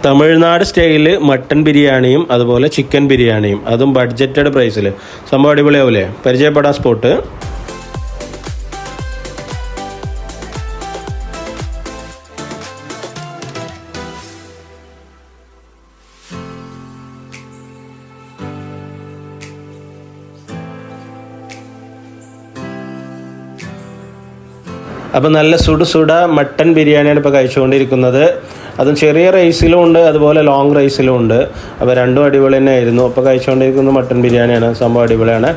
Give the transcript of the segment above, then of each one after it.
Tamil Nadu style mutton ബിരിയാണിയും അതുപോലെ chicken ബിരിയാണിയും, അതും ബഡ്ജറ്റഡ് പ്രൈസിൽ. സംഭവം അടിപൊളിയാവൂലേ? പരിചയപ്പെടാൻ സ്പോട്ട്. അപ്പോൾ നല്ല സുട മട്ടൻ ബിരിയാണിയാണ് ഇപ്പോൾ കഴിച്ചുകൊണ്ടിരിക്കുന്നത്. അതും ചെറിയ റൈസിലും ഉണ്ട്, അതുപോലെ ലോങ് റൈസിലും ഉണ്ട്. അപ്പോൾ രണ്ടും അടിപൊളി തന്നെ ആയിരുന്നു. അപ്പോൾ കഴിച്ചുകൊണ്ടിരിക്കുന്നത് മട്ടൻ ബിരിയാണിയാണ്. സംഭവം അടിപൊളിയാണ്.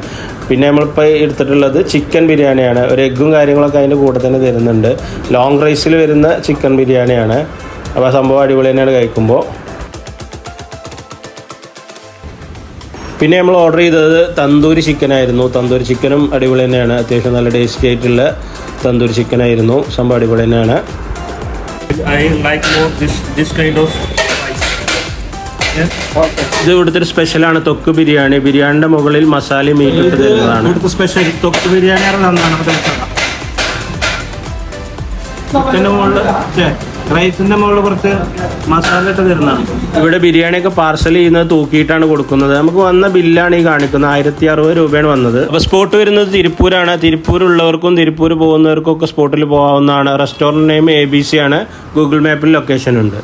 പിന്നെ നമ്മളിപ്പോൾ എടുത്തിട്ടുള്ളത് ചിക്കൻ ബിരിയാണിയാണ്. ഒരു എഗ്ഗും കാര്യങ്ങളൊക്കെ അതിൻ്റെ കൂടെ തന്നെ തരുന്നുണ്ട്. ലോങ് റൈസിൽ വരുന്ന ചിക്കൻ ബിരിയാണിയാണ്. അപ്പോൾ സംഭവം അടിപൊളി തന്നെയാണ് കഴിക്കുമ്പോൾ. പിന്നെ നമ്മൾ ഓർഡർ ചെയ്തത് തന്തൂരി ചിക്കനായിരുന്നു. തന്തൂരി ചിക്കനും അടിപൊളി തന്നെയാണ്. അത്യാവശ്യം നല്ല ടേസ്റ്റി ആയിട്ടുള്ള തന്തൂരി ചിക്കനായിരുന്നു. സംഭവം അടിപൊളി തന്നെയാണ്. ഇത് ഇവിടുത്തെ ഒരു സ്പെഷ്യലാണ് തൊക്ക് ബിരിയാണി. ബിരിയാണിയുടെ മുകളിൽ മസാല മീറ്റ് ഇട്ട് തരുന്നതാണ്. ഇവിടുത്തെ സ്പെഷ്യൽ തൊക്ക് ബിരിയാണി ചിക്കൻ്റെ മുകളിൽ റൈസിന്റെ മുകളിൽ കുറച്ച് മസാല ഇട്ട് തരുന്നതാണ്. ഇവിടെ ബിരിയാണിയൊക്കെ പാർസൽ ചെയ്യുന്നത് തൂക്കിയിട്ടാണ് കൊടുക്കുന്നത്. നമുക്ക് വന്ന ബില്ലാണ് ഈ കാണിക്കുന്നത്. 1060 രൂപയാണ് വന്നത്. അപ്പോൾ സ്പോട്ട് വരുന്നത് തിരുപ്പൂരാണ്. തിരുപ്പൂരുള്ളവർക്കും തിരുപ്പൂർ പോകുന്നവർക്കും ഒക്കെ സ്പോട്ടിൽ പോകാവുന്നതാണ്. റെസ്റ്റോറൻറ്റ് നെയിം ABC ആണ്. ഗൂഗിൾ മാപ്പിൽ ലൊക്കേഷൻ ഉണ്ട്.